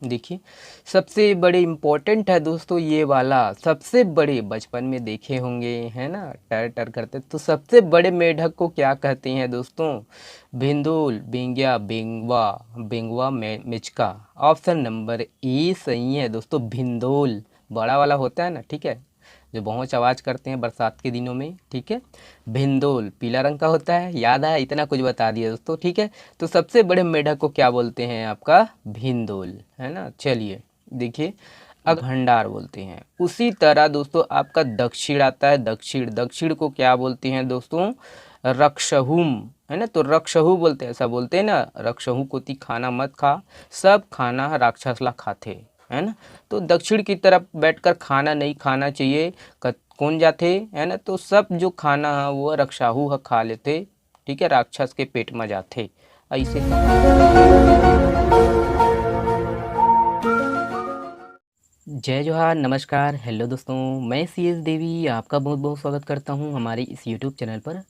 देखिए, सबसे बड़े इम्पोर्टेंट है दोस्तों ये वाला, सबसे बड़े बचपन में देखे होंगे, है ना, टर टर करते। तो सबसे बड़े मेढक को क्या कहते हैं दोस्तों? भिंदोल, बेंगिया, बेंगवा, बेंगवा मिचका। ऑप्शन नंबर ए सही है दोस्तों, भिंदोल। बड़ा वाला होता है ना, ठीक है, जो बहुत आवाज़ करते हैं बरसात के दिनों में, ठीक है। भिंदोल पीला रंग का होता है, याद है, इतना कुछ बता दिया दोस्तों, ठीक है। तो सबसे बड़े मेढक को क्या बोलते हैं? आपका भिंदोल, है ना। चलिए देखिए, अगर भंडार बोलते हैं। उसी तरह दोस्तों आपका दक्षिण आता है, दक्षिण। दक्षिण को क्या बोलते हैं दोस्तों? रक्षहुम, है ना। तो रक्षहु बोलते हैं, ऐसा बोलते हैं ना, रक्षहु को ती खाना मत खा, सब खाना राक्षस ला खाते, है ना। तो दक्षिण की तरफ बैठकर खाना नहीं खाना चाहिए। कौन जाते, है ना। तो सब जो खाना है वो रक्षाहु खा लेते, ठीक है, राक्षस के पेट में जाते, ऐसे। जय जोहार, नमस्कार, हेलो दोस्तों, मैं सी एस देवी आपका बहुत बहुत स्वागत करता हूं हमारे इस यूट्यूब चैनल पर।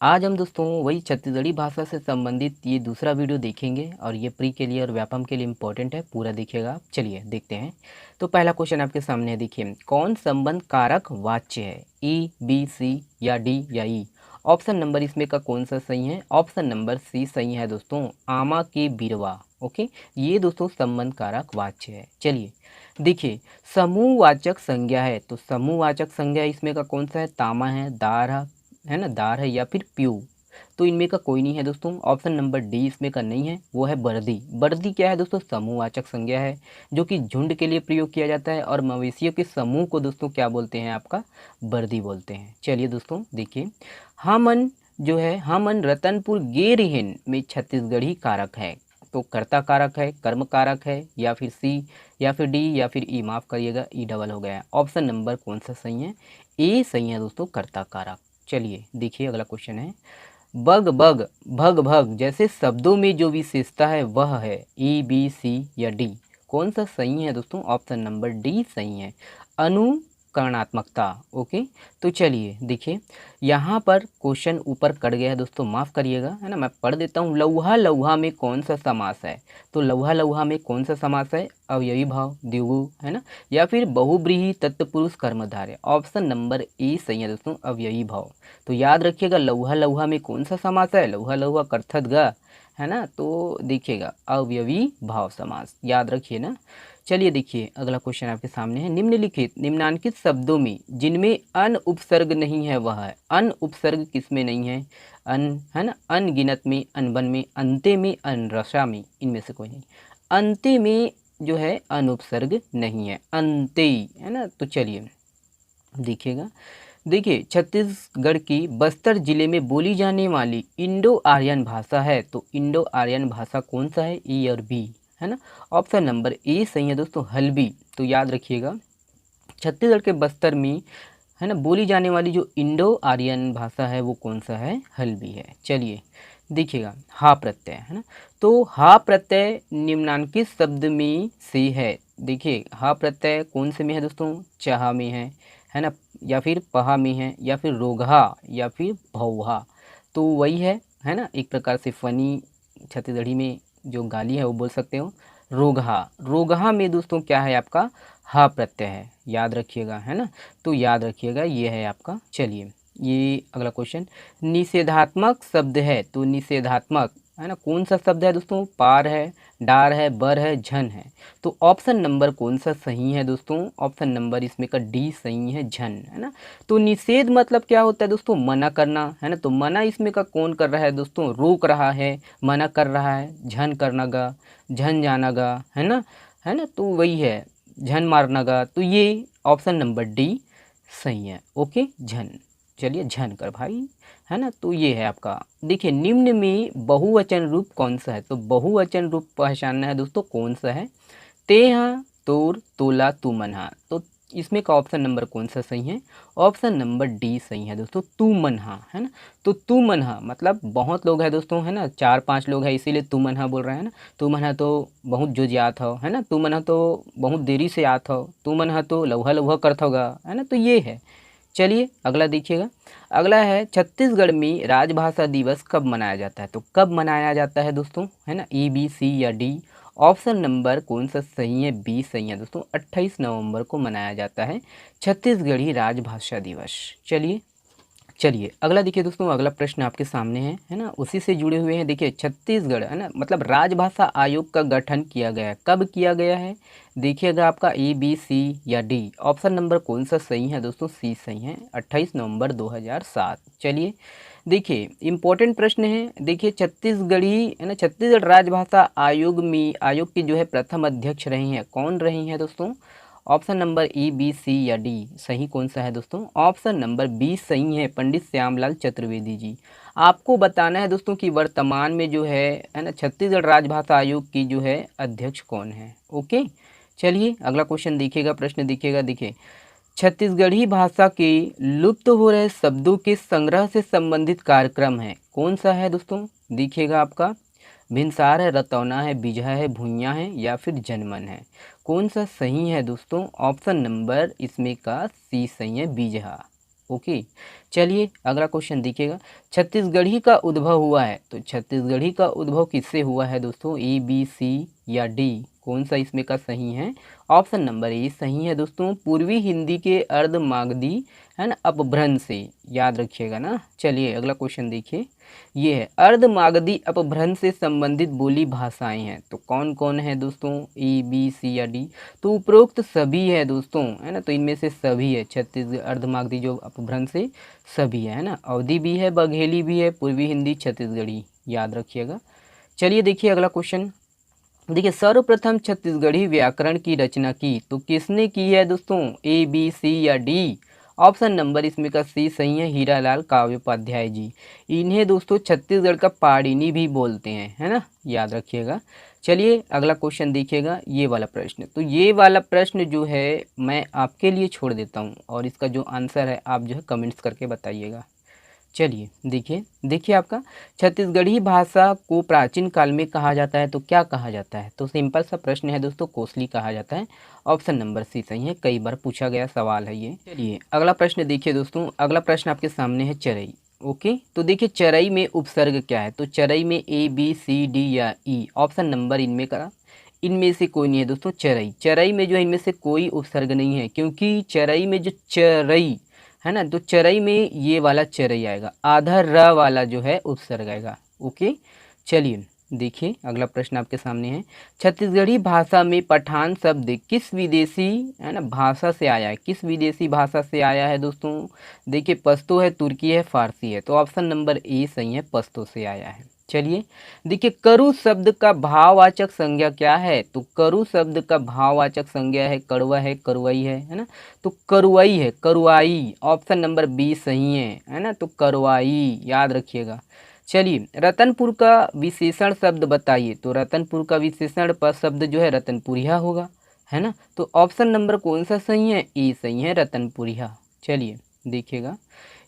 आज हम दोस्तों वही छत्तीसगढ़ी भाषा से संबंधित ये दूसरा वीडियो देखेंगे और ये प्री के लिए और व्यापम के लिए इम्पोर्टेंट है, पूरा देखिएगा आप। चलिए देखते हैं। तो पहला क्वेश्चन आपके सामने है, देखिए, कौन संबंध कारक वाच्य है? ई, बी, सी या डी या ई? ऑप्शन नंबर इसमें का कौन सा सही है? ऑप्शन नंबर सी सही है दोस्तों, आमा के बिरवा। ओके, ये दोस्तों संबंध कारक वाच्य है। चलिए देखिए, समूहवाचक संज्ञा है, तो समूहवाचक संज्ञा इसमें का कौन सा है? तामा है, दार है ना, दार है या फिर प्यू। तो इनमें का कोई नहीं है दोस्तों। ऑप्शन नंबर डी इसमें का नहीं है, वो है बर्दी। बर्दी क्या है दोस्तों? समूहवाचक संज्ञा है, जो कि झुंड के लिए प्रयोग किया जाता है, और मवेशियों के समूह को दोस्तों क्या बोलते हैं? आपका बर्दी बोलते हैं। चलिए दोस्तों देखिए, हमन जो है, हमन रतनपुर गेरहिन में छत्तीसगढ़ी कारक है। तो कर्ता कारक है, कर्म कारक है, या फिर सी या फिर डी या फिर ई, माफ़ करिएगा, ई डबल हो गया है। ऑप्शन नंबर कौन सा सही है? ए सही है दोस्तों, कर्ता कारक। चलिए देखिए, अगला क्वेश्चन है, बग बग, भग भग जैसे शब्दों में जो विशेषता है वह है? ई, बी, सी या डी? कौन सा सही है दोस्तों? ऑप्शन नंबर डी सही है, अनुकरणात्मकता। ओके, तो चलिए देखिए, यहाँ पर क्वेश्चन ऊपर कट गया है दोस्तों, माफ़ करिएगा, है ना। मैं पढ़ देता हूँ, लौहा लौहा में कौन सा समास है? तो लौहा लौहा में कौन सा समास है? अवयवी भाव, द्विगु, है ना, या फिर बहुब्रीहि तत्पुरुष कर्मधारय? ऑप्शन नंबर ए सही है दोस्तों, अवयवी भाव। तो याद रखिएगा, लौहा लौहा में कौन सा समास है? लौहा लौहा कर्थत ग, है ना। तो देखिएगा, अवयवी भाव समास, याद रखिए ना। चलिए देखिए, अगला क्वेश्चन आपके सामने है, निम्नलिखित निम्नांकित शब्दों में जिनमें अन उपसर्ग नहीं है वह है? अन उपसर्ग किसमें नहीं है? अन, है ना, अनगिनत में, अनबन में, अंते में, अनरसा में, इनमें से कोई नहीं। अंते में जो है अनुपसर्ग नहीं है, अंते, है ना। तो चलिए देखिएगा, देखिए, छत्तीसगढ़ की बस्तर जिले में बोली जाने वाली इंडो आर्यन भाषा है, तो इंडो आर्यन भाषा कौन सा है? ई और बी, है ना। ऑप्शन नंबर ए सही है दोस्तों, हल्बी। तो याद रखिएगा, छत्तीसगढ़ के बस्तर में, है ना, बोली जाने वाली जो इंडो आर्यन भाषा है वो कौन सा है? हल्बी है। चलिए देखिएगा, हा प्रत्यय, है ना। तो हा प्रत्यय निम्नांकित शब्द में से है? देखिए, हा प्रत्यय कौन से में है दोस्तों? चाह में है ना, या फिर पहा में है, या फिर रोगहा, या फिर भौहा। तो वही है ना, एक प्रकार से फनी छत्तीसगढ़ी में जो गाली है वो बोल सकते हो, रोगहा। रोगहा में दोस्तों क्या है? आपका हा प्रत्यय है, याद रखिएगा, है ना। तो याद रखिएगा, ये है आपका। चलिए ये अगला क्वेश्चन, निषेधात्मक शब्द है, तो निषेधात्मक, है ना, कौन सा शब्द है दोस्तों? पार है, डार है, बर है, झन है। तो ऑप्शन नंबर कौन सा सही है दोस्तों? ऑप्शन नंबर इसमें का डी सही है, झन, है ना। तो निषेध मतलब क्या होता है दोस्तों? मना करना, है ना। तो मना इसमें का कौन कर रहा है दोस्तों? रोक रहा है, मना कर रहा है, झन करना गा, झन जाना गा, है ना। तो वही है, झन मारना गा। तो ये ऑप्शन नंबर डी सही है। ओके, झन। चलिए, झन कर भाई, है ना। तो ये है आपका। देखिए, निम्न में बहुवचन रूप कौन सा है? तो बहुवचन रूप पहचानना है दोस्तों, कौन सा है? तेहा, तोर, तोला, तुमनहा। तो इसमें का ऑप्शन नंबर कौन सा सही है? ऑप्शन नंबर डी सही है दोस्तों, तुमनहा, है ना। तो तुमनहा मतलब बहुत लोग हैं दोस्तों, है ना, 4-5 लोग हैं, इसीलिए तुमनहा बोल रहे हैं ना। तुमनहा तो बहुत जो जात हो, है ना, तुमनहा तो बहुत देरी से आत हो, तुमनहा तो लौहा लौहा करत होगा, है ना। तो ये है। चलिए अगला देखिएगा, अगला है, छत्तीसगढ़ में राजभाषा दिवस कब मनाया जाता है? तो कब मनाया जाता है दोस्तों, है ना, ई, बी, सी या डी? ऑप्शन नंबर कौन सा सही है? बी सही है दोस्तों। 28 नवंबर को मनाया जाता है छत्तीसगढ़ी राजभाषा दिवस। चलिए चलिए अगला देखिए दोस्तों, अगला प्रश्न आपके सामने है ना, उसी से जुड़े हुए हैं। देखिए छत्तीसगढ़ है ना, मतलब राजभाषा आयोग का गठन किया गया है, कब किया गया है? देखिएगा आपका ए बी सी या डी। ऑप्शन नंबर कौन सा सही है दोस्तों? सी सही है, 28 नवंबर 2007। चलिए देखिए इम्पोर्टेंट प्रश्न है। देखिए छत्तीसगढ़ी है ना, छत्तीसगढ़ राजभाषा आयोग की जो है प्रथम अध्यक्ष रही हैं, कौन रही हैं दोस्तों? Option number A B C या डी, सही कौन सा है दोस्तों? ऑप्शन नंबर बी सही है, पंडित श्यामलाल चतुर्वेदी जी। आपको बताना है दोस्तों कि वर्तमान में जो है ना, छत्तीसगढ़ राजभाषा आयोग की जो है अध्यक्ष कौन है। ओके चलिए अगला क्वेश्चन देखिएगा, प्रश्न देखिएगा। देखिए छत्तीसगढ़ी भाषा के लुप्त हो रहे शब्दों के संग्रह से संबंधित कार्यक्रम है, कौन सा है दोस्तों? देखिएगा आपका भिनसार है, रतौना है, बिजहा है, भुइयाँ है या फिर जनमन है, कौन सा सही है दोस्तों? ऑप्शन नंबर इसमें का सी सही है, बिजहा। ओके चलिए अगला क्वेश्चन देखिएगा। छत्तीसगढ़ी का उद्भव हुआ है, तो छत्तीसगढ़ी का उद्भव किससे हुआ है दोस्तों? ए बी सी या डी, कौन सा इसमें का सही है? ऑप्शन नंबर ए सही है दोस्तों, पूर्वी हिंदी के अर्धमागधी है ना अपभ्रंश से, याद रखिएगा ना। चलिए अगला क्वेश्चन देखिए, ये है अर्धमागधी अपभ्रंश से संबंधित बोली भाषाएं हैं, तो कौन कौन है दोस्तों? ए बी सी या डी? तो उपरोक्त सभी है दोस्तों, है ना, तो इनमें से सभी है। छत्तीसगढ़ अर्धमागधी जो अपभ्रंश से सभी है ना, अवधी भी है, बघेली भी है, पूर्वी हिंदी, छत्तीसगढ़ी, याद रखिएगा। चलिए देखिए अगला क्वेश्चन। देखिए सर्वप्रथम छत्तीसगढ़ी व्याकरण की रचना की तो किसने की है दोस्तों? ए बी सी या डी? ऑप्शन नंबर इसमें का सी सही है, हीरालाल काव्योपाध्याय जी। इन्हें दोस्तों छत्तीसगढ़ का पाणिनि भी बोलते हैं, है ना, याद रखिएगा। चलिए अगला क्वेश्चन देखिएगा, ये वाला प्रश्न। तो ये वाला प्रश्न जो है मैं आपके लिए छोड़ देता हूँ और इसका जो आंसर है आप जो है कमेंट्स करके बताइएगा। चलिए देखिए देखिए आपका छत्तीसगढ़ी भाषा को प्राचीन काल में कहा जाता है, तो क्या कहा जाता है? तो सिंपल सा प्रश्न है दोस्तों, कोसली कहा जाता है। ऑप्शन नंबर सी सही है, कई बार पूछा गया सवाल है ये। चलिए अगला प्रश्न देखिए दोस्तों, अगला प्रश्न आपके सामने है चरई। ओके तो देखिए चरई में उपसर्ग क्या है? तो चरई में ए बी सी डी या ई? ऑप्शन नंबर इनमें से कोई नहीं है दोस्तों। चरई में जो है इनमें से कोई उपसर्ग नहीं है, क्योंकि चरई में जो चरई है ना, तो चरई में ये वाला चरई आएगा, आधा र वाला जो है उपसर्ग आएगा। ओके चलिए देखिए अगला प्रश्न आपके सामने है, छत्तीसगढ़ी भाषा में पठान शब्द किस विदेशी है ना भाषा से आया है? किस विदेशी भाषा से आया है दोस्तों? देखिए पश्तो है, तुर्की है, फारसी है, तो ऑप्शन नंबर ए सही है, पश्तो से आया है। चलिए देखिए करु शब्द का भाववाचक संज्ञा क्या है? तो करु शब्द का भाववाचक संज्ञा है कड़वा है, करुआई है ना, तो करुआई है, करुआई। ऑप्शन नंबर बी सही है ना, तो करुआई, याद रखिएगा। चलिए रतनपुर का विशेषण शब्द बताइए, तो रतनपुर का विशेषण पर शब्द जो है रतनपुरिया होगा, है ना, तो ऑप्शन नंबर कौन सा सही है? ए सही है, रतनपुरिया। चलिए देखिएगा,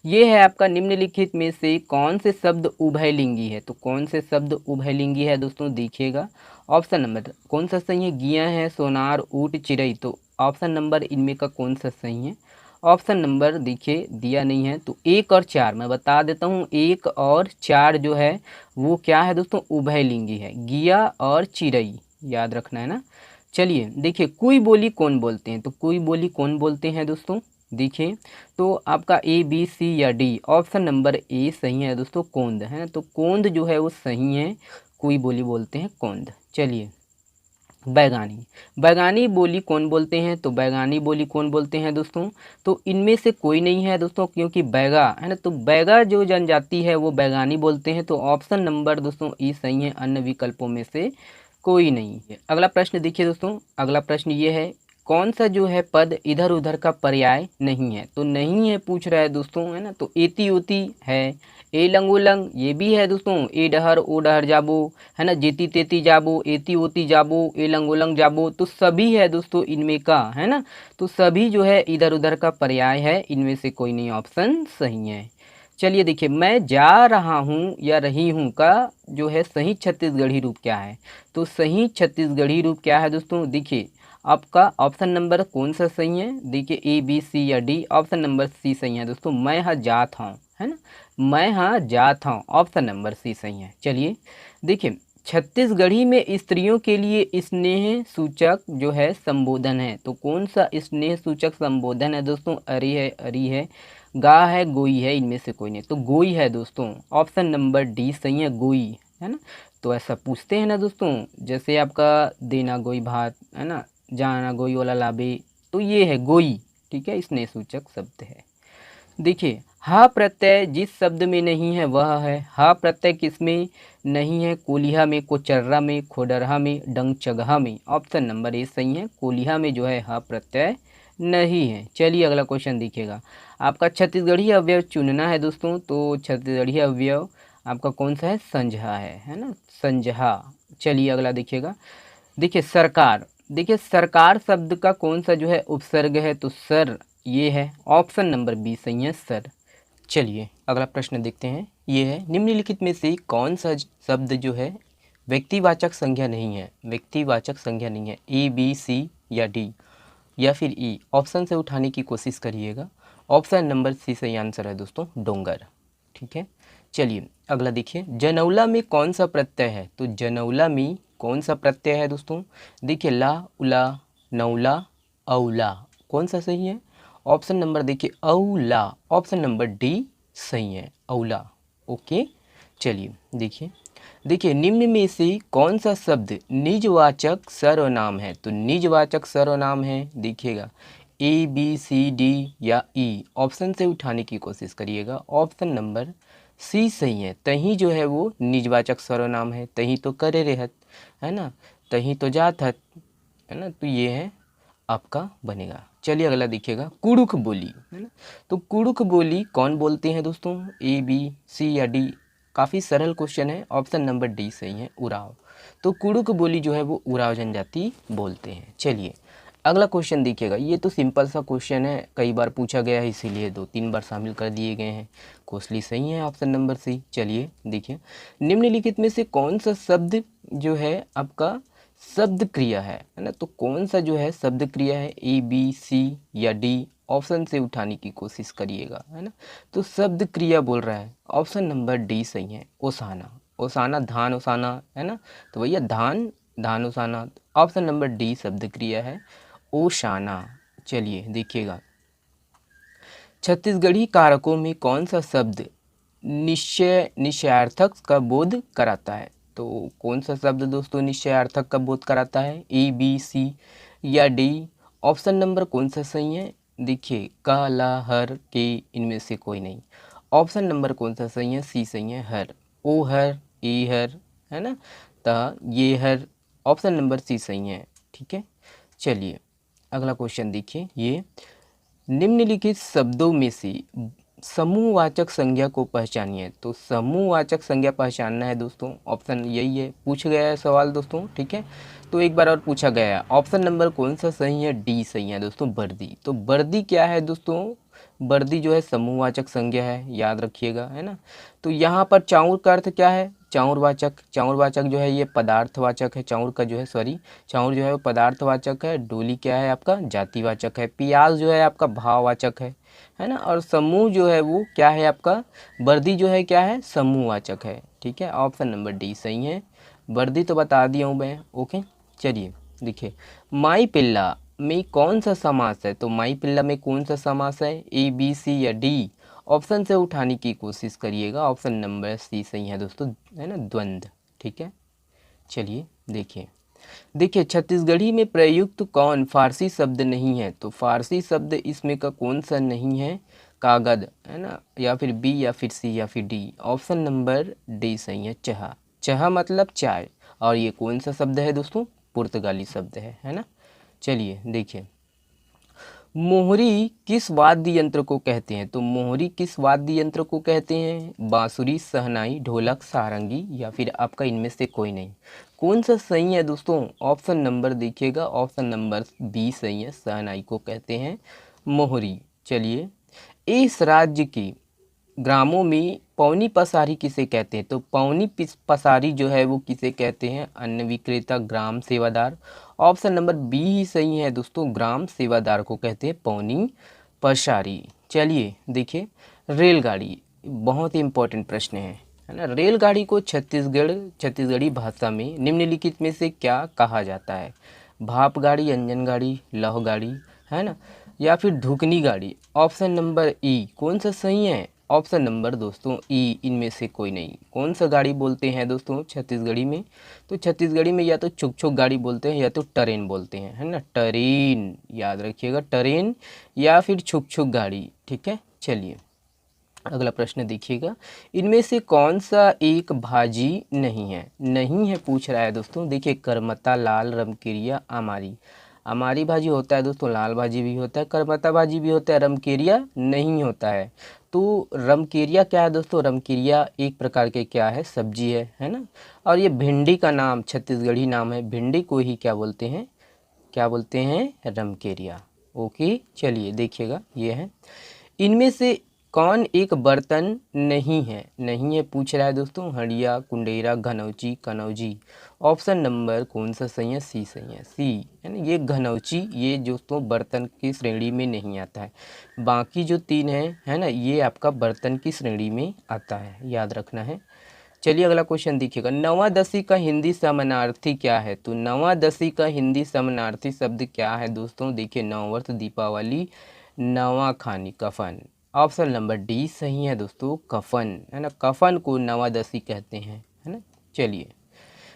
ये है आपका निम्नलिखित में से कौन से शब्द उभयलिंगी है? तो कौन से शब्द उभयलिंगी है दोस्तों? देखिएगा ऑप्शन नंबर कौन सा सही है? गिया है, सोनार, ऊँट, चिड़ई, तो ऑप्शन नंबर इनमें का कौन सा सही है? ऑप्शन नंबर देखिए दिया नहीं है, तो 1 और 4 मैं बता देता हूँ। 1 और 4 जो है वो क्या है दोस्तों? उभयलिंगी है, गिया और चिड़ई, याद रखना है ना। चलिए देखिए कुई बोली कौन बोलते हैं? तो कुई बोली कौन बोलते हैं दोस्तों? देखिए तो आपका ए बी सी या डी? ऑप्शन नंबर ए सही है दोस्तों, कोंद, है ना, तो कोंद जो है वो सही है, कुई बोली बोलते हैं कोंद। चलिए बैगानी, बैगानी बोली कौन बोलते हैं? तो बैगानी बोली कौन बोलते हैं दोस्तों? तो इनमें से कोई नहीं है दोस्तों, क्योंकि बैगा है ना, तो बैगा जो जनजाति है वो बैगानी बोलते हैं, तो ऑप्शन नंबर दोस्तों ई सही है, अन्य विकल्पों में से कोई नहीं है। अगला प्रश्न देखिए दोस्तों, अगला प्रश्न ये है, कौन सा जो है पद इधर उधर का पर्याय नहीं है? तो नहीं है पूछ रहा है दोस्तों, है ना, तो एती ओती है, ए लंगोलंग ये भी है दोस्तों, ए डहर ओ डहर जाबो, है ना, जेती तेती जाबो, एती ओती जाबो, ए लंगोलंग जाबो, तो सभी है दोस्तों इनमें का, है ना, तो सभी जो है इधर उधर का पर्याय है, इनमें से कोई नहीं ऑप्शन सही है। चलिए देखिए मैं जा रहा हूँ या रही हूँ का जो है सही छत्तीसगढ़ी रूप क्या है? तो सही छत्तीसगढ़ी रूप क्या है दोस्तों? देखिए आपका ऑप्शन नंबर कौन सा सही है? देखिए ए बी सी या डी? ऑप्शन नंबर सी सही है दोस्तों, मैं हाँ जात हूँ, है ना, मैं हाँ जात हूँ, ऑप्शन नंबर सी सही है। चलिए देखिए छत्तीसगढ़ी में स्त्रियों के लिए स्नेह सूचक जो है संबोधन है, तो कौन सा स्नेह सूचक संबोधन है दोस्तों? अरे है, अरी है, गा है, गोई है, इनमें से कोई नहीं, तो गोई है दोस्तों। ऑप्शन नंबर डी सही है, गोई, है ना। तो ऐसा पूछते हैं ना दोस्तों, जैसे आपका देना गोई भात, है ना, जाना गोई वाला लाबे, तो ये है गोई, ठीक है, स्नेह सूचक शब्द है। देखिए, हा प्रत्यय जिस शब्द में नहीं है वह है। हा प्रत्यय किसमें नहीं है? कोलिहा में, कोचर्रा में, खोडरहा में, डंगचगहा में। ऑप्शन नंबर ए सही है, कोलिहा में जो है हा प्रत्यय नहीं है। चलिए अगला क्वेश्चन देखिएगा, आपका छत्तीसगढ़ी अवयव चुनना है दोस्तों। तो छत्तीसगढ़ी अवयव आपका कौन सा है? संजहा है ना, संजहा। चलिए अगला देखिएगा, देखिए सरकार, देखिए सरकार शब्द का कौन सा जो है उपसर्ग है? तो सर, ये है, ऑप्शन नंबर बी सही है, सर। चलिए अगला प्रश्न देखते हैं, ये है, निम्नलिखित में से कौन सा शब्द जो है व्यक्तिवाचक संज्ञा नहीं है? व्यक्तिवाचक संज्ञा नहीं है, ए बी सी या डी या फिर ई? ऑप्शन से उठाने की कोशिश करिएगा। ऑप्शन नंबर सी सही आंसर है दोस्तों, डोंगर, ठीक है। चलिए अगला देखिए, जनौला में कौन सा प्रत्यय है? तो जनौला में कौन सा प्रत्यय है दोस्तों? देखिए, ला, उला, नौला, औला, कौन सा सही है? ऑप्शन नंबर देखिए औला, ऑप्शन नंबर डी सही है, औला। ओके, चलिए देखिए, देखिए निम्न में से कौन सा शब्द निजवाचक सर्वनाम है? तो निजवाचक सर्वनाम है, देखिएगा, ए बी सी डी या ई? ऑप्शन से उठाने की कोशिश करिएगा। ऑप्शन नंबर सी सही है, तही जो है वो निजवाचक सर्वनाम है, तही तो करे रहत, है ना, तही तो जात हत, है ना, तो ये है आपका बनेगा। चलिए अगला देखिएगा, कुड़ुख बोली, है ना। तो कुड़ुख बोली कौन बोलते हैं दोस्तों? ए बी सी या डी? काफ़ी सरल क्वेश्चन है, ऑप्शन नंबर डी सही है, उराव। तो कुड़ुख बोली जो है वो उराव जनजाति बोलते हैं। चलिए अगला क्वेश्चन देखिएगा, ये तो सिंपल सा क्वेश्चन है, कई बार पूछा गया है, इसीलिए 2-3 बार शामिल कर दिए गए हैं। कोसली सही है, ऑप्शन नंबर सी। चलिए देखिए, निम्नलिखित में से कौन सा शब्द जो है आपका शब्द क्रिया है ना, तो कौन सा जो है शब्द क्रिया है? ए बी सी या डी? ऑप्शन से उठाने की कोशिश करिएगा, है ना। तो शब्द क्रिया बोल रहा है, ऑप्शन नंबर डी सही है, ओसाना। ओसाना, धान ओसाना, है ना, तो भैया धान, धान ओसाना, ऑप्शन नंबर डी शब्द क्रिया है, ओशाना। चलिए देखिएगा, छत्तीसगढ़ी कारकों में कौन सा शब्द निश्चयार्थक का बोध कराता है? तो कौन सा शब्द दोस्तों निश्चयार्थक का बोध कराता है? ए बी सी या डी? ऑप्शन नंबर कौन सा सही है? देखिए, का, ला, हर, के, इनमें से कोई नहीं। ऑप्शन नंबर कौन सा सही है? सी सही है, हर। ओ हर, ए हर, है ना, तो ये हर, ऑप्शन नंबर सी सही है, ठीक है। चलिए अगला क्वेश्चन देखिए, ये निम्नलिखित शब्दों में से समूहवाचक संज्ञा को पहचानिए। तो समूहवाचक संज्ञा पहचानना है दोस्तों, ऑप्शन यही है, पूछ गया है सवाल दोस्तों, ठीक है। तो एक बार और पूछा गया है, ऑप्शन नंबर कौन सा सही है? डी सही है दोस्तों, वर्दी। तो वर्दी क्या है दोस्तों? वर्दी जो है समूहवाचक संज्ञा है, याद रखिएगा, है ना। तो यहाँ पर चाउर का अर्थ क्या है? चाउरवाचक। चाउरवाचक जो है ये पदार्थवाचक है, चाउर का जो है, सॉरी, चाउर जो है वो पदार्थवाचक है। डोली क्या है आपका? जातिवाचक है। प्याज जो है आपका भाववाचक है ना। और समूह जो है वो क्या है आपका? वर्दी जो है क्या है? समूहवाचक है, ठीक है। ऑप्शन नंबर डी सही है, वर्दी तो बता दिया हूँ मैं, ओके। चलिए देखिए, माई पिल्ला में कौन सा समास है? तो माई पिल्ला में कौन सा समास है? ए बी सी या डी? ऑप्शन से उठाने की कोशिश करिएगा। ऑप्शन नंबर सी सही है दोस्तों, है ना, द्वंद्व, ठीक है। चलिए देखिए, देखिए छत्तीसगढ़ी में प्रयुक्त कौन फारसी शब्द नहीं है? तो फारसी शब्द इसमें का कौन सा नहीं है? कागद, है ना, या फिर बी या फिर सी या फिर डी? ऑप्शन नंबर डी सही है, चाह। चाह मतलब चाय, और ये कौन सा शब्द है दोस्तों? पुर्तगाली शब्द है ना। चलिए देखिए, मोहरी किस वाद्य यंत्र को कहते हैं? तो मोहरी किस वाद्य यंत्र को कहते हैं? बांसुरी, शहनाई, ढोलक, सारंगी या फिर आपका इनमें से कोई नहीं? कौन सा सही है दोस्तों? ऑप्शन नंबर देखिएगा, ऑप्शन नंबर बी सही है, शहनाई को कहते हैं मोहरी। चलिए, इस राज्य की ग्रामों में पौनी पसारी किसे कहते हैं? तो पौनी पसारी जो है वो किसे कहते हैं? अन्न विक्रेता, ग्राम सेवादार। ऑप्शन नंबर बी ही सही है दोस्तों, ग्राम सेवादार को कहते हैं पौनी पसारी। चलिए देखिए, रेलगाड़ी बहुत ही इम्पोर्टेंट प्रश्न है। है ना। रेलगाड़ी को छत्तीसगढ़ी भाषा में निम्नलिखित में से क्या कहा जाता है? भाप गाड़ी, इंजन गाड़ी, लौह गाड़ी, है ना, या फिर धुकनी गाड़ी। ऑप्शन नंबर ई कौन सा सही है? ऑप्शन नंबर दोस्तों ई, इनमें से कोई नहीं। कौन सा गाड़ी बोलते हैं दोस्तों छत्तीसगढ़ी में? तो छत्तीसगढ़ी में या तो छुक छुक गाड़ी बोलते हैं या तो ट्रेन बोलते हैं, है ना। ट्रेन, याद रखिएगा, ट्रेन या फिर छुक छुक गाड़ी। ठीक है, चलिए अगला प्रश्न देखिएगा। इनमें से कौन सा एक भाजी नहीं है? नहीं है पूछ रहा है दोस्तों। देखिए, करमत्ता, लाल, रमकेरिया, आमारी। आमारी भाजी होता है दोस्तों, लाल भाजी भी होता है, करमत्ता भाजी भी होता है, रमकेरिया नहीं होता है। तो रमकेरिया क्या है दोस्तों? रमकेरिया एक प्रकार के क्या है, सब्जी है ना। और ये भिंडी का नाम छत्तीसगढ़ी नाम है, भिंडी को ही क्या बोलते हैं? क्या बोलते हैं? रमकेरिया। ओके, चलिए देखिएगा, ये है। इनमें से कौन एक बर्तन नहीं है? नहीं है पूछ रहा है दोस्तों। हंडिया, कुंडेरा, घनौची, कनौजी। ऑप्शन नंबर कौन सा सही है? सी सही है, सी, है ना। ये घनौची, ये दोस्तों बर्तन की श्रेणी में नहीं आता है। बाकी जो तीन है ना, ये आपका बर्तन की श्रेणी में आता है, याद रखना है। चलिए अगला क्वेश्चन देखिएगा। नवादशी का हिंदी समानार्थी क्या है? तो नवादशी का हिंदी समानार्थी शब्द क्या है दोस्तों? देखिए, नववर्ष, दीपावली, नवाखानी, कफन। ऑप्शन नंबर डी सही है दोस्तों, कफन, है ना। कफन को नवादशी कहते हैं, है ना। चलिए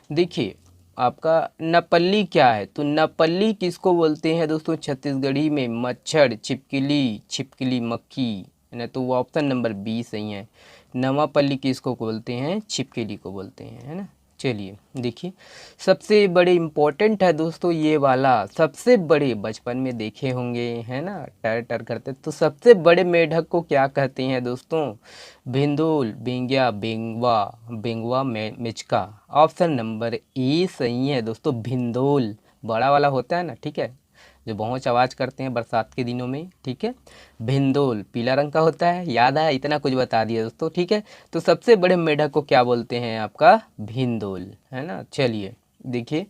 देखिए, आपका नपल्ली क्या है? तो नपल्ली किसको बोलते हैं दोस्तों छत्तीसगढ़ी में? मच्छर, छिपकली, छिपकली मक्खी, है ना। तो वो ऑप्शन नंबर बी सही है। नवापल्ली किसको बोलते हैं? छिपकली को बोलते हैं, है ना। चलिए देखिए, सबसे बड़े इम्पोर्टेंट है दोस्तों ये वाला। सबसे बड़े, बचपन में देखे होंगे, है ना, टर टर करते। तो सबसे बड़े मेढक को क्या कहते हैं दोस्तों? भिंदोल, बेंगिया, बेंगवा, बेंगवा मिचका। ऑप्शन नंबर ए सही है दोस्तों, भिंदोल। बड़ा वाला होता है ना, ठीक है, जो बहुत आवाज़ करते हैं बरसात के दिनों में, ठीक है। भिंदोल पीला रंग का होता है, याद है, इतना कुछ बता दिया दोस्तों, ठीक है। तो सबसे बड़े मेढक को क्या बोलते हैं? आपका भिंदोल, है ना। चलिए देखिए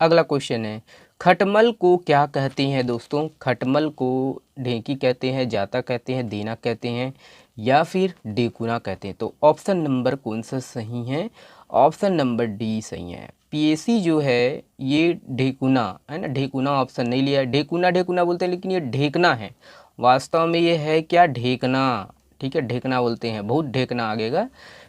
अगला क्वेश्चन है। खटमल को क्या कहते हैं दोस्तों? खटमल को ढेंकी कहते हैं, जाता कहते हैं, देना कहते हैं, या फिर डेकुना कहते हैं। तो ऑप्शन नंबर कौन सा सही है? ऑप्शन नंबर डी सही है। पीएसी जो है ये ढेकुना, है ना। ढेकुना ऑप्शन नहीं लिया है। ढेकुना ढेकुना बोलते हैं, लेकिन ये ढेकना है। वास्तव में ये है क्या? ढेकना, ठीक है, ढेकना बोलते हैं, बहुत ढेकना आगेगा,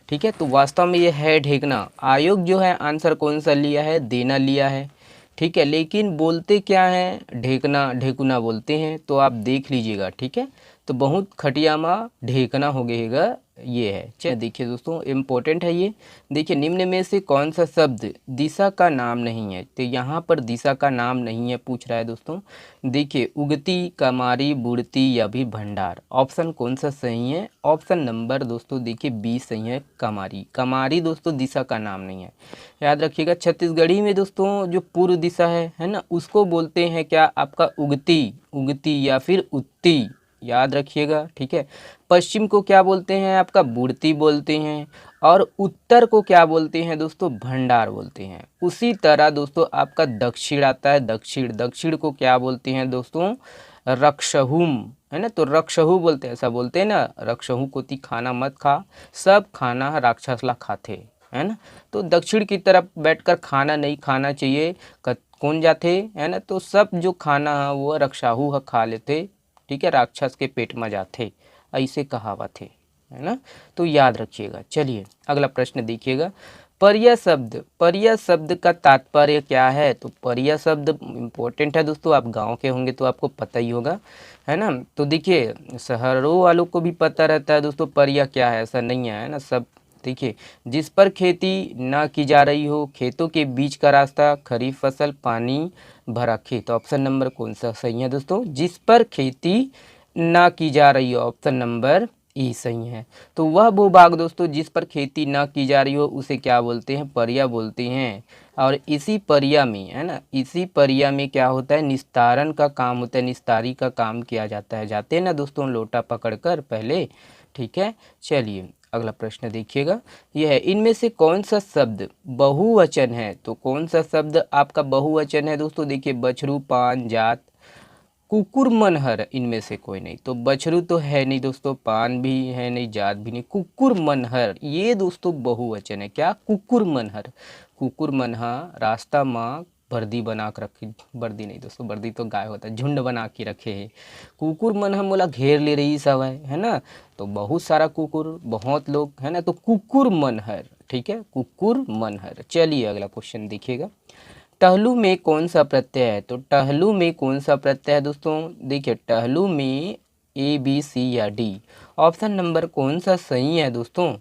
ठीक है। तो वास्तव में ये है ढेकना। आयोग जो है आंसर कौन सा लिया है? देना लिया है, ठीक है, लेकिन बोलते क्या हैं? ढेकना, ढेकुना बोलते हैं। तो आप देख लीजिएगा, ठीक है। तो बहुत खटियामा ढेकना हो गएगा, ये है। चलिए देखिए दोस्तों, इम्पोर्टेंट है ये। देखिए, निम्न में से कौन सा शब्द दिशा का नाम नहीं है? तो यहाँ पर दिशा का नाम नहीं है पूछ रहा है दोस्तों। देखिए, उगती, कमारी, बुड़ती या भी भंडार। ऑप्शन कौन सा सही है? ऑप्शन नंबर दोस्तों देखिए बी सही है, कमारी। कमारी दोस्तों दिशा का नाम नहीं है, याद रखिएगा। छत्तीसगढ़ी में दोस्तों जो पूर्व दिशा है ना, उसको बोलते हैं क्या? आपका उगती, उगती या फिर उत्ती, याद रखिएगा, ठीक है। पश्चिम को क्या बोलते हैं? आपका बुड़ती बोलते हैं। और उत्तर को क्या बोलते हैं दोस्तों? भंडार बोलते हैं। उसी तरह दोस्तों आपका दक्षिण आता है, दक्षिण, दक्षिण को क्या बोलते हैं दोस्तों? रक्षहुम, है ना। तो रक्षहु बोलते हैं, ऐसा बोलते हैं ना, रक्षहु को ती खाना मत खा, सब खाना राक्षसला खाते, है ना। तो दक्षिण की तरफ बैठकर खाना नहीं खाना चाहिए। कौन जाते, है ना। तो सब जो खाना है वो रक्षाहु खा लेते, ठीक है, राक्षस के पेट में जाते, ऐसे कहावत है ना। तो याद रखिएगा। चलिए अगला प्रश्न देखिएगा। परिया शब्द, परिया शब्द का तात्पर्य क्या है? तो परिया शब्द इम्पोर्टेंट है दोस्तों, आप गांव के होंगे तो आपको पता ही होगा, है ना। तो देखिए, शहरों वालों को भी पता रहता है दोस्तों परिया क्या है, ऐसा नहीं है ना। सब देखिए, जिस पर खेती ना की जा रही हो, खेतों के बीच का रास्ता, खरीफ फसल, पानी भरा खेत। ऑप्शन नंबर कौन सा सही है दोस्तों? जिस पर खेती ना की जा रही हो, ऑप्शन नंबर ई सही है। तो वह भूभाग दोस्तों जिस पर खेती ना की जा रही हो उसे क्या बोलते हैं? परिया बोलते हैं। और इसी परिया में, है ना, इसी परिया में क्या होता है? निस्तारण का काम होता है, निस्तारी का काम किया जाता है। जाते हैं ना दोस्तों लोटा पकड़कर पहले, ठीक है। चलिए अगला प्रश्न देखिएगा, यह है, इनमें से कौन सा शब्द बहुवचन है? तो कौन सा शब्द आपका बहुवचन है दोस्तों? देखिए, बछरू, पान, जात, कुकुरमनहर इनमें से कोई नहीं। तो बछरू तो है नहीं दोस्तों, पान भी है नहीं, जात भी नहीं। कुकुरमनहर ये दोस्तों बहुवचन है। क्या? कुकुरमनहर। कुकुरमनहा रास्ता माँ वर्दी बना के रखी। वर्दी नहीं दोस्तों, वर्दी तो गाय होता है, झुंड बना के रखे है। कुकुरमनहा बोला घेर ले रही सब है ना। तो बहुत सारा कुकुर, बहुत लोग है ना। तो कुकुरमनहर, ठीक है, कुकुरमनहर। चलिए अगला क्वेश्चन देखिएगा। टहलू में कौन सा प्रत्यय है? तो टहलू में कौन सा प्रत्यय है दोस्तों? देखिए टहलू में ए बी सी या डी। ऑप्शन नंबर कौन सा सही है दोस्तों?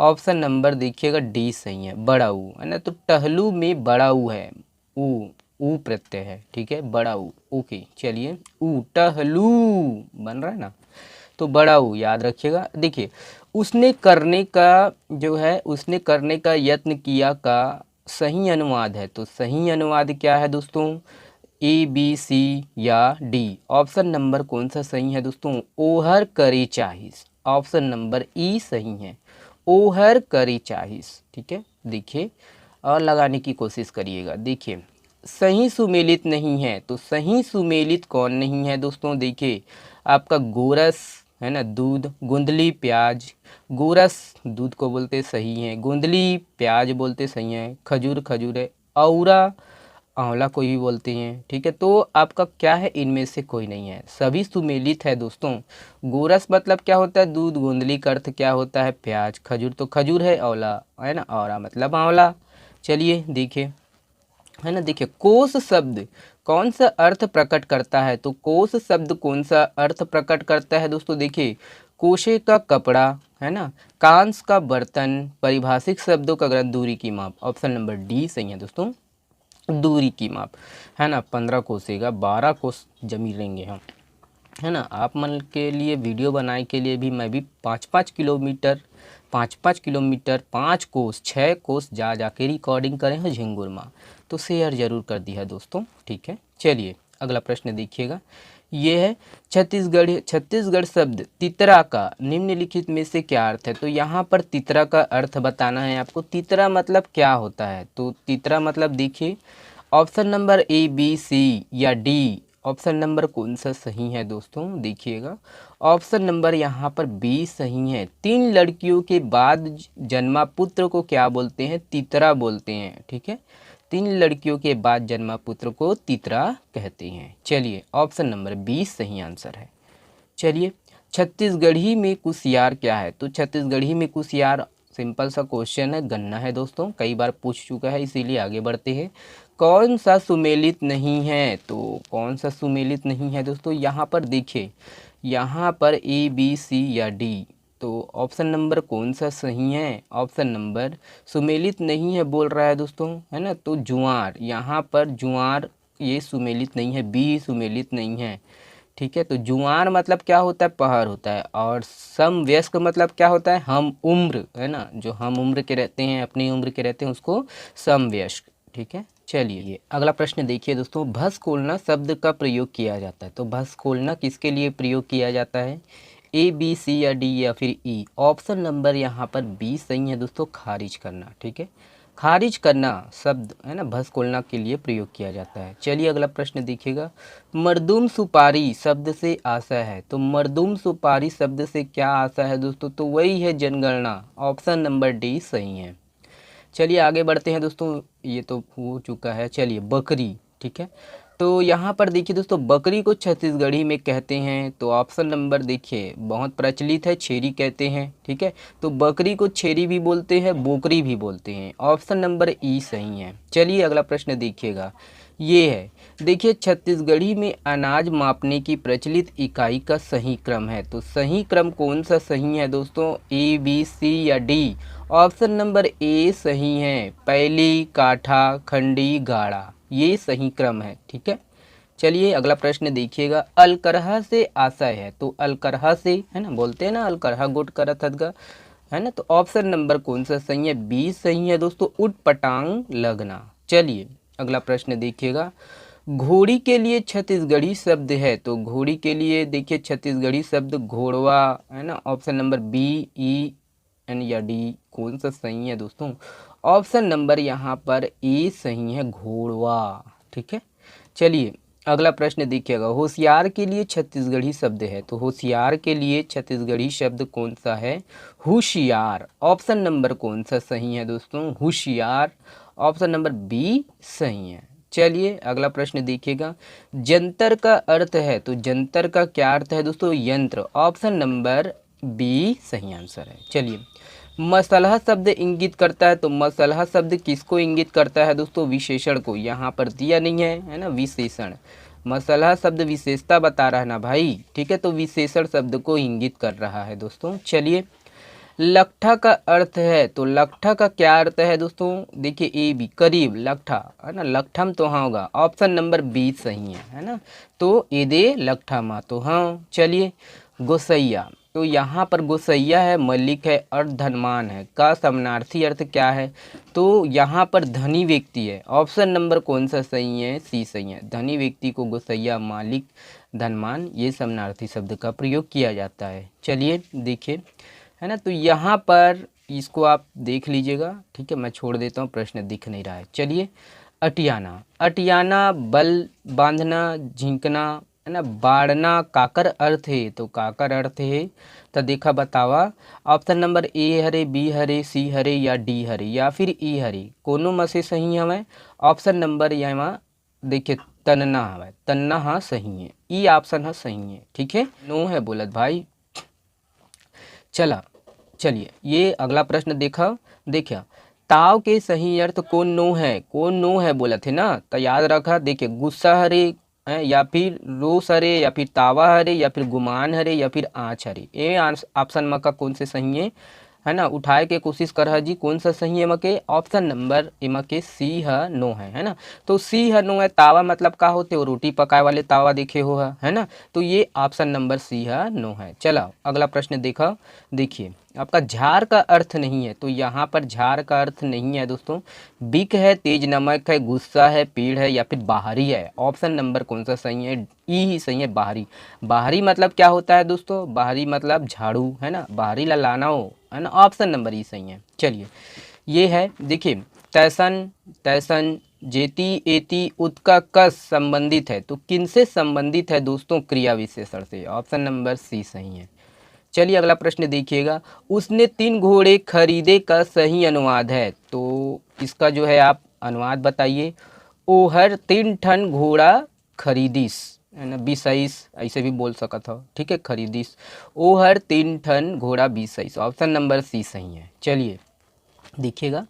ऑप्शन नंबर देखिएगा डी सही है, बड़ा ऊ है ना। तो टहलू में बड़ा ऊ है, ऊ प्रत्यय है, ठीक है, बड़ा ऊ। ओके चलिए, ऊ टहलू बन रहा है ना, तो बड़ा ऊ याद रखिएगा। देखिए उसने करने का जो है, उसने करने का यत्न किया का सही अनुवाद है। तो सही अनुवाद क्या है दोस्तों? ए बी सी या डी। ऑप्शन नंबर कौन सा सही है दोस्तों? ओहर करे चाहिस। ऑप्शन नंबर ई सही है, ओहर करे चाहिस, ठीक है। देखिए और लगाने की कोशिश करिएगा। देखिए सही सुमेलित नहीं है। तो सही सुमेलित कौन नहीं है दोस्तों? देखिए आपका गोरस है ना, दूध, गोंदली प्याज। गोरस दूध को बोलते सही है, गोंदली प्याज बोलते सही है, खजूर खजूर है, औरा आंवला को भी बोलते हैं, ठीक है। तो आपका क्या है? इनमें से कोई नहीं है, सभी सुमेलित है दोस्तों। गोरस मतलब क्या होता है? दूध, गोंदली का अर्थ क्या होता है? प्याज, खजूर तो खजूर है, औला है ना, औरा मतलब आंवला। चलिए देखिए है ना। देखिए कोस शब्द कौन सा अर्थ प्रकट करता है? तो कोस शब्द कौन सा अर्थ प्रकट करता है दोस्तों? देखिए कोशे का कपड़ा है ना, कांस का बर्तन, पारिभाषिक शब्दों का ग्रंथ, दूरी की माप। ऑप्शन नंबर डी सही है दोस्तों, दूरी की माप है ना। 15 कोसेगा 12 कोस जमीन लेंगे हम, है ना। आप मन के लिए वीडियो बनाए के लिए भी मैं भी 5-5 किलोमीटर 5-5 किलोमीटर 5 कोस 6 कोस जा के रिकॉर्डिंग करे हैं झिंगुर माँ। तो शेयर जरूर कर दिया दोस्तों, ठीक है। चलिए अगला प्रश्न देखिएगा। ये है छत्तीसगढ़ शब्द तितरा का निम्नलिखित में से क्या अर्थ है? तो यहाँ पर तितरा का अर्थ बताना है आपको। तितरा मतलब क्या होता है? तो तितरा मतलब देखिए option number A B C या डी। ऑप्शन नंबर कौन सा सही है दोस्तों? देखिएगा ऑप्शन नंबर यहाँ पर बी सही है। 3 लड़कियों के बाद जन्मा पुत्र को क्या बोलते हैं? तितरा बोलते हैं, ठीक है। 3 लड़कियों के बाद जन्मा पुत्र को तितरा कहते हैं। चलिए ऑप्शन नंबर बी सही आंसर है। चलिए छत्तीसगढ़ी में कुसियार क्या है? तो छत्तीसगढ़ी में कुसियार सिंपल सा क्वेश्चन है, गन्ना है दोस्तों, कई बार पूछ चुका है, इसीलिए आगे बढ़ते हैं। कौन सा सुमेलित नहीं है? तो कौन सा सुमेलित नहीं है दोस्तों? यहाँ पर देखिए, यहाँ पर ए बी सी या डी। तो ऑप्शन नंबर कौन सा सही है? ऑप्शन नंबर सुमेलित नहीं है बोल रहा है दोस्तों, है ना। तो जुआर, यहाँ पर जुआर ये सुमेलित नहीं है, बी सुमेलित नहीं है, ठीक है। तो जुआन मतलब क्या होता है? पहर होता है। और समवयस्क मतलब क्या होता है? हम उम्र, है ना, जो हम उम्र के रहते हैं, अपनी उम्र के रहते हैं, उसको समवयस्क, ठीक है। चलिए अगला प्रश्न देखिए दोस्तों। भस्कोलना शब्द का प्रयोग किया जाता है। तो भस्कोलना किसके लिए प्रयोग किया जाता है? ए बी सी या डी या फिर ई। ऑप्शन नंबर यहाँ पर बी सही है दोस्तों, खारिज करना, ठीक है। खारिज करना शब्द है ना भस्कोलना के लिए प्रयोग किया जाता है। चलिए अगला प्रश्न देखिएगा। मरदूम सुपारी शब्द से आशय है। तो मरदूम सुपारी शब्द से क्या आशय है दोस्तों? तो वही है जनगणना। ऑप्शन नंबर डी सही है। चलिए आगे बढ़ते हैं दोस्तों, ये तो हो चुका है। चलिए बकरी, ठीक है। तो यहाँ पर देखिए दोस्तों, बकरी को छत्तीसगढ़ी में कहते हैं। तो ऑप्शन नंबर देखिए बहुत प्रचलित है, छेरी कहते हैं, ठीक है। तो बकरी को छेरी भी बोलते हैं, बोकरी भी बोलते हैं। ऑप्शन नंबर ई सही है। चलिए अगला प्रश्न देखिएगा। ये है, देखिए छत्तीसगढ़ी में अनाज मापने की प्रचलित इकाई का सही क्रम है। तो सही क्रम कौन सा सही है दोस्तों? ए बी सी या डी। ऑप्शन नंबर ए सही है, पैली, काठा, खंडी, गाड़ा, ये सही क्रम है, ठीक है। चलिए अगला प्रश्न देखिएगा। अलकरहा से आशय है। तो अलकरहा से है ना, बोलते हैं ना अलकरहा गुट करत हदगा, है ना। तो ऑप्शन नंबर कौन सा सही है? बी सही है दोस्तों, उट पटांग लगना। चलिए अगला प्रश्न देखिएगा। घोड़ी के लिए छत्तीसगढ़ी शब्द है। तो घोड़ी के लिए देखिए छत्तीसगढ़ी शब्द घोड़वा, है ना। Option number B, E N या डी कौन सा सही है दोस्तों? ऑप्शन नंबर यहाँ पर ए सही है, घोड़वा, ठीक है। चलिए अगला प्रश्न देखिएगा, होशियार के लिए छत्तीसगढ़ी शब्द है, तो होशियार के लिए छत्तीसगढ़ी शब्द कौन सा है? होशियार। ऑप्शन नंबर कौन सा सही है दोस्तों? होशियार। ऑप्शन नंबर बी सही है। चलिए अगला प्रश्न देखिएगा, जंतर का अर्थ है, तो जंतर का क्या अर्थ है दोस्तों? यंत्र। ऑप्शन नंबर बी सही आंसर है। चलिए, मसलह शब्द इंगित करता है, तो मसलह शब्द किसको इंगित करता है दोस्तों? विशेषण को। यहाँ पर दिया नहीं है ना, विशेषण। मसलह शब्द विशेषता बता रहा है ना भाई, ठीक है, तो विशेषण शब्द को इंगित कर रहा है दोस्तों। चलिए, लट्ठा का अर्थ है, तो लट्ठा का क्या अर्थ है दोस्तों? देखिए ए बी, करीब, लट्ठा है ना, लट्ठम तो हाँ होगा। ऑप्शन नंबर बी सही है ना, तो ए दे लट्ठा मा तो हाँ। चलिए, गोसैया, तो यहाँ पर गोसैया है, मलिक है और धनवान है, का समानार्थी अर्थ क्या है? तो यहाँ पर धनी व्यक्ति है। ऑप्शन नंबर कौन सा सही है? सी सही है। धनी व्यक्ति को गोसैया, मालिक, धनवान, ये समानार्थी शब्द का प्रयोग किया जाता है। चलिए देखिए, है ना, तो यहाँ पर इसको आप देख लीजिएगा, ठीक है, मैं छोड़ देता हूँ, प्रश्न दिख नहीं रहा है। चलिए, अटियाना, अटियाना बल बांधना, झिंकना, है ना, बाड़ना, काकर अर्थ है, तो काकर अर्थ है, तो देखा बतावा। ऑप्शन नंबर ए हरे, बी हरे, सी हरे या डी हरे या फिर ई हरे, कोनो में से सही हमें? ऑप्शन नंबर यहाँ देखिए तन्ना हमें, तन्ना हाँ सही है, ई ऑप्शन हाँ सही है, ठीक है, नो है बोलत भाई। चला, चलिए ये अगला प्रश्न देखा, देखिए ताव के सही अर्थ कौन नो है? कौन नो है बोला थे ना, तो याद रखा। देखिए, गुस्सा हरे है, या फिर रोस हरे, या फिर तावा हरे, या फिर गुमान हरे, या फिर आँच हरे, ये ऑप्शन में का कौन से सही है ना, उठाए के कोशिश कर जी कौन सा सही है मके? ऑप्शन नंबर एम के सी है नो है ना, तो सी है नो है। तावा मतलब का होते हो? रोटी पकाए वाले तावा देखे हो है ना, तो ये ऑप्शन नंबर सी है नो है। चला अगला प्रश्न देखा, देखिए आपका झार का अर्थ नहीं है, तो यहाँ पर झार का अर्थ नहीं है दोस्तों। बिक है, तेज नमक है, गुस्सा है, पेड़ है या फिर बाहरी है। ऑप्शन नंबर कौन सा सही है? ई ही सही है, बाहरी। बाहरी मतलब क्या होता है दोस्तों? बाहरी मतलब झाड़ू है ना, बाहरी लाना हो है ना, ऑप्शन नंबर ई सही है। चलिए, ये है देखिए, तैसन, तैसन, जेती, एती, उत्का कस संबंधित है, तो किनसे संबंधित है दोस्तों? क्रिया विशेषण से। ऑप्शन नंबर सी सही है। चलिए अगला प्रश्न देखिएगा, उसने 3 घोड़े खरीदे का सही अनुवाद है, तो इसका जो है आप अनुवाद बताइए। ओहर 3 ठन घोड़ा खरीदिस, है ना, बिसाइस ऐसे भी बोल सकता था, ठीक है, खरीदिस। ओहर 3 ठन घोड़ा बिसाइस, ऑप्शन नंबर सी सही है। चलिए देखिएगा,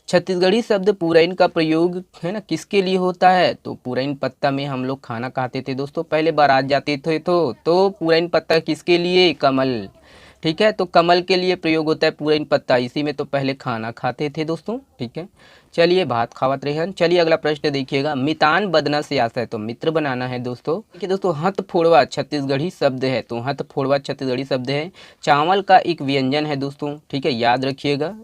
छत्तीसगढ़ी शब्द पुरैन का प्रयोग है ना किसके लिए होता है? तो पुरैन पत्ता में हम लोग खाना खाते थे दोस्तों, पहले बारात जाते थे तो पुरैन पत्ता किसके लिए? कमल, ठीक है, तो कमल के लिए प्रयोग होता है पुरैन पत्ता, इसी में तो पहले खाना खाते थे दोस्तों, ठीक है। चलिए भात खावत रहन। चलिए अगला प्रश्न देखिएगा, मितान बदना से आता है, तो मित्र बनाना है दोस्तों। देखिए दोस्तों, हथ फोड़वा छत्तीसगढ़ी शब्द है, तो हथ फोड़वा छत्तीसगढ़ी शब्द है, चावल का एक व्यंजन है दोस्तों, ठीक है, याद रखिएगा।